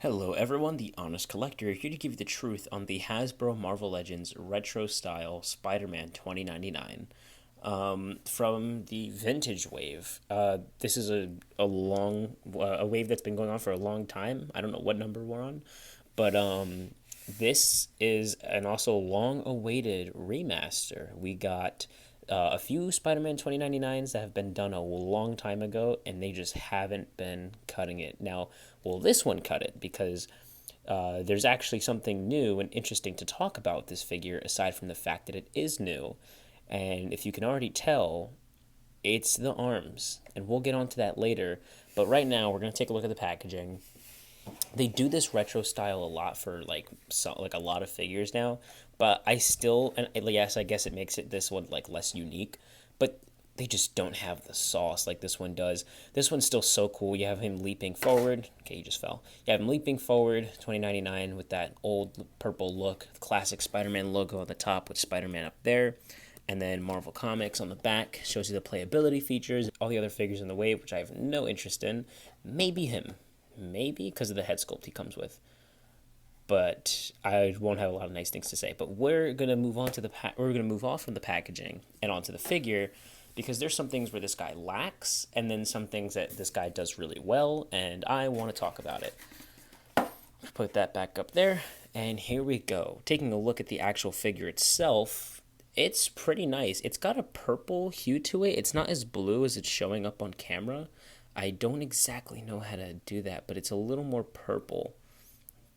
Hello everyone, the Honest Collector here to give you the truth on the Hasbro Marvel Legends Retro Style Spider-Man 2099 from the Vintage Wave. This is a wave that's been going on for a long time. I don't know what number we're on, but this is an also long-awaited remaster. We got a few Spider-Man 2099s that have been done a long time ago, and they just haven't been cutting it. Now, will this one cut it? Because there's actually something new and interesting to talk about with this figure, aside from the fact that it is new. And if you can already tell, it's the arms. And we'll get onto that later. But right now, we're going to take a look at the packaging. They do this retro style a lot for like a lot of figures now, but I still, and yes, I guess it makes it this one like less unique, but they just don't have the sauce like this one does. This one's still so cool. You have him leaping forward. Okay, you just fell. You have him leaping forward, 2099, with that old purple look, classic Spider-Man logo at the top with Spider-Man up there. And then Marvel Comics on the back shows you the playability features, all the other figures in the wave, which I have no interest in. Maybe him. Maybe because of the head sculpt he comes with. But I won't have a lot of nice things to say. But we're gonna move on to we're gonna move off from the packaging and onto the figure, because there's some things where this guy lacks, and then some things that this guy does really well, and I want to talk about it. Put that back up there, and here we go. Taking a look at the actual figure itself, it's pretty nice. It's got a purple hue to it. It's not as blue as it's showing up on camera. I don't exactly know how to do that, but it's a little more purple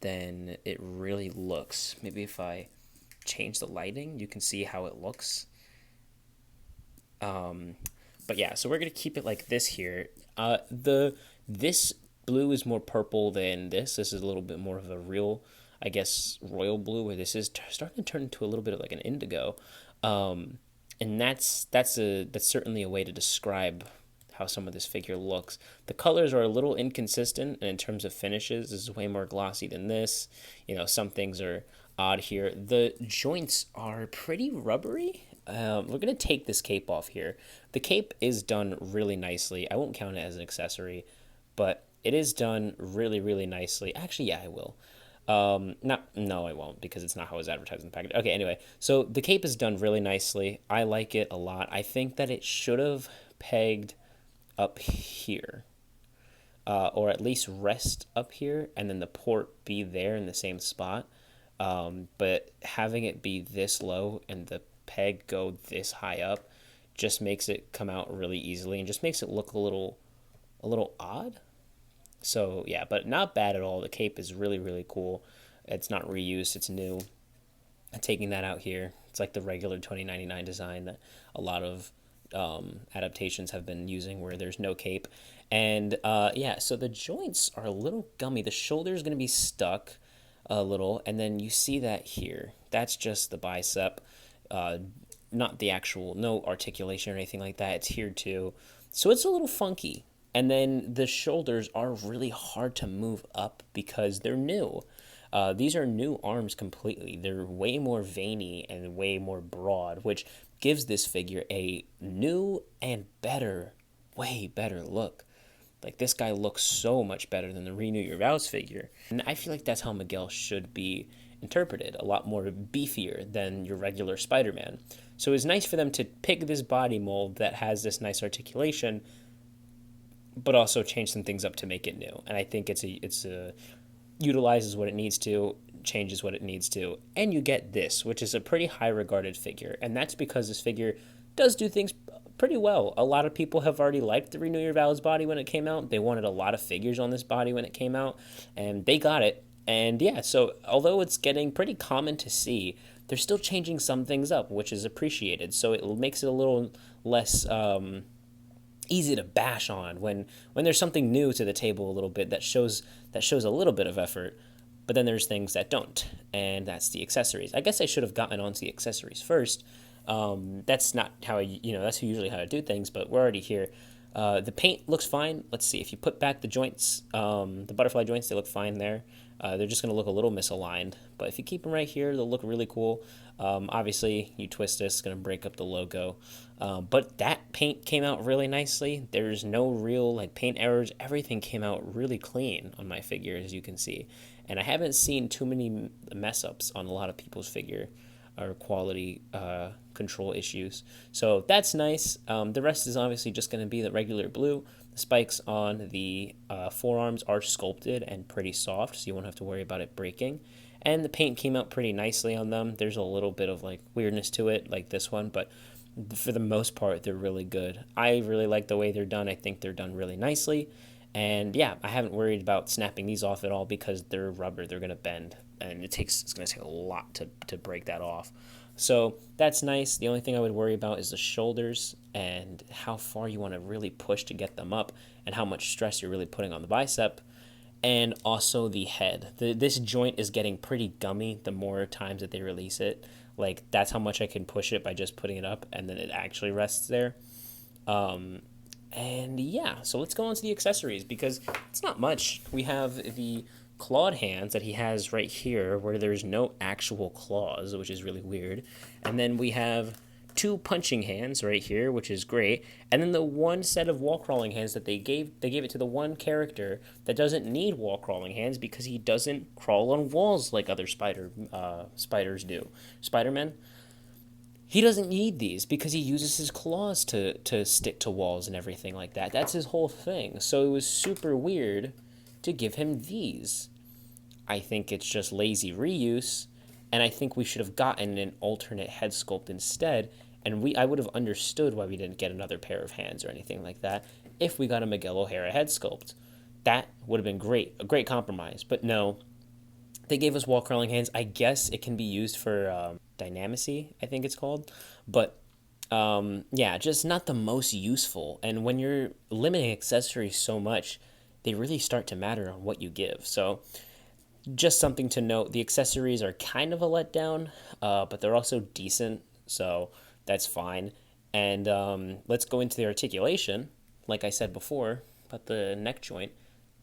than it really looks. Maybe if I change the lighting, you can see how it looks. But yeah, so we're gonna keep it like this here. This blue is more purple than this. This is a little bit more of a real, I guess, royal blue, where this is starting to turn into a little bit of like an indigo. And that's certainly a way to describe how some of this figure looks. The colors are a little inconsistent, and in terms of finishes, this is way more glossy than this. Some things are odd here. The joints are pretty rubbery. We're going to take this cape off here. The cape is done really nicely. I won't count it as an accessory, but it is done really, really nicely. Actually, yeah, I will. No, I won't, because it's not how it's advertised in the package. Okay, anyway, so the cape is done really nicely. I like it a lot. I think that it should have pegged up here, or at least rest up here, and then the port be there in the same spot. But having it be this low and the peg go this high up just makes it come out really easily, and just makes it look a little odd. So yeah, but not bad at all. The cape is really, really cool. It's not reused, it's new. And taking that out here, it's like the regular 2099 design that a lot of adaptations have been using, where there's no cape. And yeah, so the joints are a little gummy. The shoulder is going to be stuck a little, and then you see that here. That's just the bicep, not the actual, no articulation or anything like that. It's here too. So it's a little funky. And then the shoulders are really hard to move up because they're new. These are new arms completely. They're way more veiny and way more broad, which gives this figure a new and better, way better look. Like, this guy looks so much better than the Renew Your Vows figure. And I feel like that's how Miguel should be interpreted, a lot more beefier than your regular Spider-Man. So it's nice for them to pick this body mold that has this nice articulation, but also change some things up to make it new. And I think it's a utilizes what it needs to, changes what it needs to, and you get this, which is a pretty high regarded figure. And that's because this figure does do things pretty well. A lot of people have already liked the Renew Your Vows body when it came out. They wanted a lot of figures on this body when it came out, and they got it. And yeah, so although it's getting pretty common to see, they're still changing some things up, which is appreciated. So it makes it a little less easy to bash on when there's something new to the table a little bit that shows a little bit of effort. But then there's things that don't, and that's the accessories. I guess I should have gotten onto the accessories first. That's not how that's usually how I do things, but we're already here. The paint looks fine. Let's see, if you put back the joints, the butterfly joints, they look fine there. They're just going to look a little misaligned, but if you keep them right here, they'll look really cool. Obviously, you twist this, it's going to break up the logo. But that paint came out really nicely. There's no real like paint errors. Everything came out really clean on my figure, as you can see. And I haven't seen too many mess ups on a lot of people's figure or quality control issues. So that's nice. The rest is obviously just going to be the regular blue. The spikes on the forearms are sculpted and pretty soft, so you won't have to worry about it breaking. And the paint came out pretty nicely on them. There's a little bit of like weirdness to it, like this one, but for the most part, they're really good. I really like the way they're done. I think they're done really nicely. And yeah, I haven't worried about snapping these off at all because they're rubber. They're gonna bend, and it's gonna take a lot to break that off. So that's nice. The only thing I would worry about is the shoulders and how far you want to really push to get them up, and how much stress you're really putting on the bicep, and also the head. This joint is getting pretty gummy the more times that they release it. Like that's how much I can push it by just putting it up, and then it actually rests there. And yeah, so let's go on to the accessories because it's not much. We have the clawed hands that he has right here where there's no actual claws, which is really weird. And then we have two punching hands right here, which is great. And then the one set of wall crawling hands that they gave it to the one character that doesn't need wall crawling hands because he doesn't crawl on walls like other spiders do. Spider-Man, he doesn't need these because he uses his claws to stick to walls and everything like that. That's his whole thing. So it was super weird to give him these. I think it's just lazy reuse, and I think we should have gotten an alternate head sculpt instead, and I would have understood why we didn't get another pair of hands or anything like that if we got a Miguel O'Hara head sculpt. That would have been great, a great compromise. But no, they gave us wall crawling hands. I guess it can be used for dynamacy, I think it's called. But yeah, just not the most useful. And when you're limiting accessories so much, they really start to matter on what you give. So just something to note. The accessories are kind of a letdown, but they're also decent. So that's fine. And let's go into the articulation. Like I said before, about the neck joint,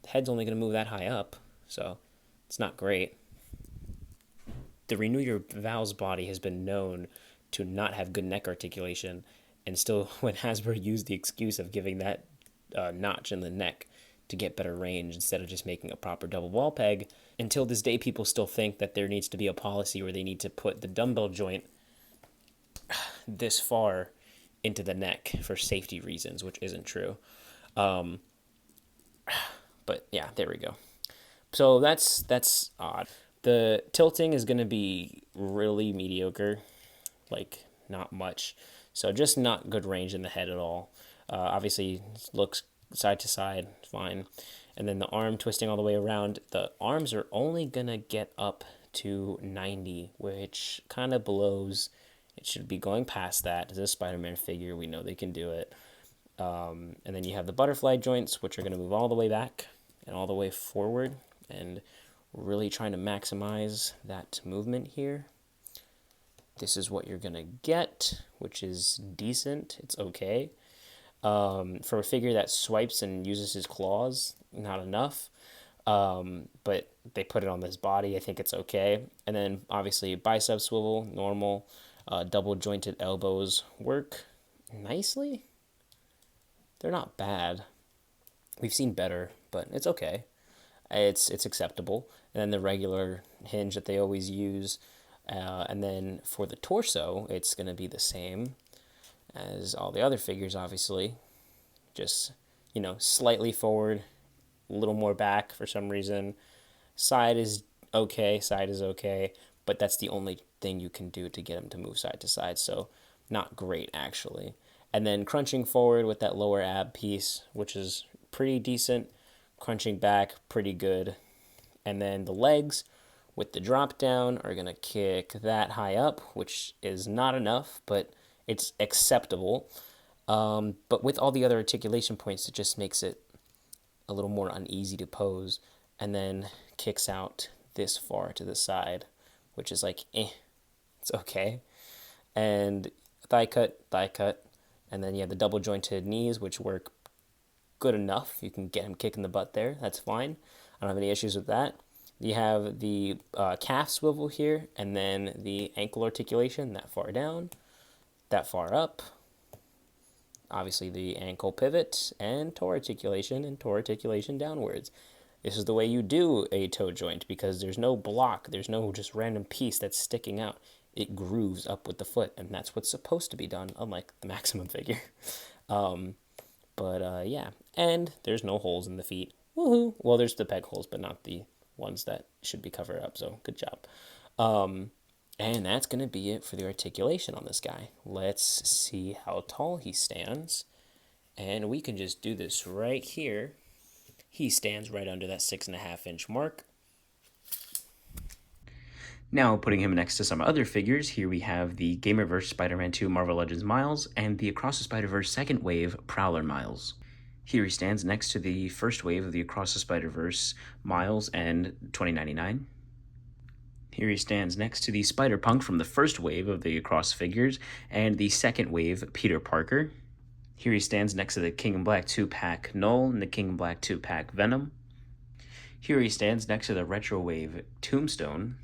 the head's only going to move that high up. So it's not great. The Renew Your Vows body has been known to not have good neck articulation, and still, when Hasbro used the excuse of giving that notch in the neck to get better range instead of just making a proper double wall peg, until this day, people still think that there needs to be a policy where they need to put the dumbbell joint this far into the neck for safety reasons, which isn't true. But yeah, there we go. So that's odd. The tilting is going to be really mediocre, like not much. So just not good range in the head at all. Obviously, looks side to side, fine. And then the arm twisting all the way around. The arms are only going to get up to 90, which kind of blows. It should be going past that. As a Spider-Man figure, we know they can do it. And then you have the butterfly joints, which are going to move all the way back and all the way forward. And really trying to maximize that movement here. This is what you're going to get, which is decent. It's okay. For a figure that swipes and uses his claws, not enough. But they put it on this body. I think it's okay. And then obviously bicep swivel, normal. Double jointed elbows work nicely. They're not bad. We've seen better, but it's okay. It's acceptable. And then the regular hinge that they always use. And then for the torso, it's going to be the same as all the other figures, obviously. Just, slightly forward, a little more back for some reason. Side is okay, but that's the only thing you can do to get him to move side to side. So not great, actually. And then crunching forward with that lower ab piece, which is pretty decent. Crunching back, pretty good. And then the legs with the drop down are going to kick that high up, which is not enough, but it's acceptable. But with all the other articulation points, it just makes it a little more uneasy to pose. And then kicks out this far to the side, which is like, it's okay. And thigh cut. And then you have the double jointed knees, which work good enough. You can get him kicking the butt there. That's fine. I don't have any issues with that. You have the calf swivel here, and then the ankle articulation that far down, that far up. Obviously the ankle pivot and toe articulation and toe articulation downwards. This is the way you do a toe joint because there's no block, there's no just random piece that's sticking out. It grooves up with the foot, and that's what's supposed to be done, unlike the maximum figure. Yeah, and there's no holes in the feet. Woohoo! Well, there's the peg holes, but not the ones that should be covered up, so good job. And that's going to be it for the articulation on this guy. Let's see how tall he stands. And we can just do this right here. He stands right under that 6.5-inch mark. Now, putting him next to some other figures, here we have the Gamerverse Spider-Man 2 Marvel Legends Miles and the Across the Spider-Verse Second Wave Prowler Miles. Here he stands next to the first wave of the Across the Spider-Verse Miles and 2099. Here he stands next to the Spider-Punk from the first wave of the Across figures and the second wave Peter Parker. Here he stands next to the King in Black 2-pack Null and the King in Black 2-pack Venom. Here he stands next to the Retro Wave Tombstone.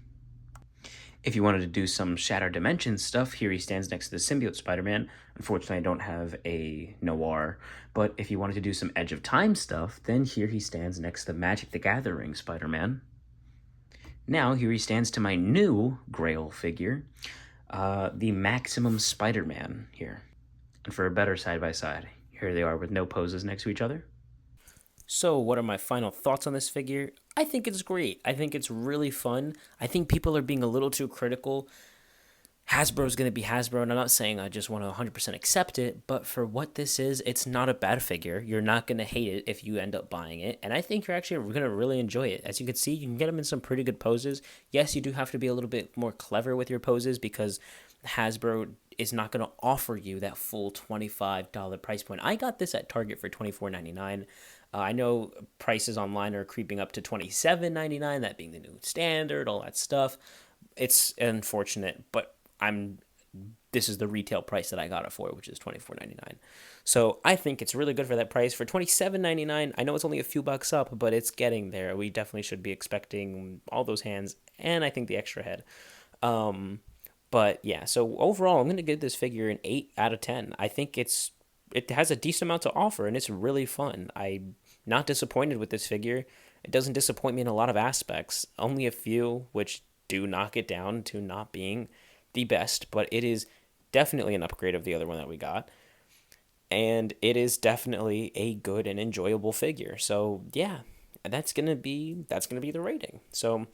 If you wanted to do some Shattered Dimensions stuff, here he stands next to the Symbiote Spider-Man. Unfortunately, I don't have a Noir, but if you wanted to do some Edge of Time stuff, then here he stands next to the Magic the Gathering Spider-Man. Now, here he stands to my new Grail figure, the Maximum Spider-Man here. And for a better side-by-side, here they are with no poses next to each other. So what are my final thoughts on this figure? I think it's great. I think it's really fun. I think people are being a little too critical. Hasbro's going to be Hasbro, and I'm not saying I just want to 100% accept it, but for what this is, it's not a bad figure. You're not going to hate it if you end up buying it, and I think you're actually going to really enjoy it. As you can see, you can get them in some pretty good poses. Yes, you do have to be a little bit more clever with your poses because Hasbro is not going to offer you that full $25 price point. I got this at Target for $24.99. I know prices online are creeping up to $27.99, that being the new standard, all that stuff. It's unfortunate, but this is the retail price that I got it for, which is $24.99. So I think it's really good for that price. For $27.99, I know it's only a few bucks up, but it's getting there. We definitely should be expecting all those hands, and I think the extra head. But yeah, so overall, I'm going to give this figure an 8 out of 10. I think it has a decent amount to offer, and it's really fun. I'm not disappointed with this figure. It doesn't disappoint me in a lot of aspects. Only a few, which do knock it down to not being the best, but it is definitely an upgrade of the other one that we got. And it is definitely a good and enjoyable figure. So yeah, that's gonna be the rating. So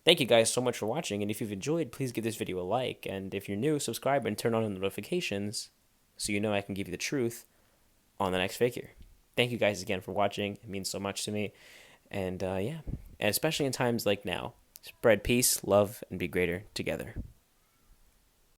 thank you guys so much for watching, and if you've enjoyed, please give this video a like, and if you're new, subscribe and turn on the notifications so you know I can give you the truth on the next figure. Thank you guys again for watching. It means so much to me. And yeah, and especially in times like now, spread peace, love, and be greater together.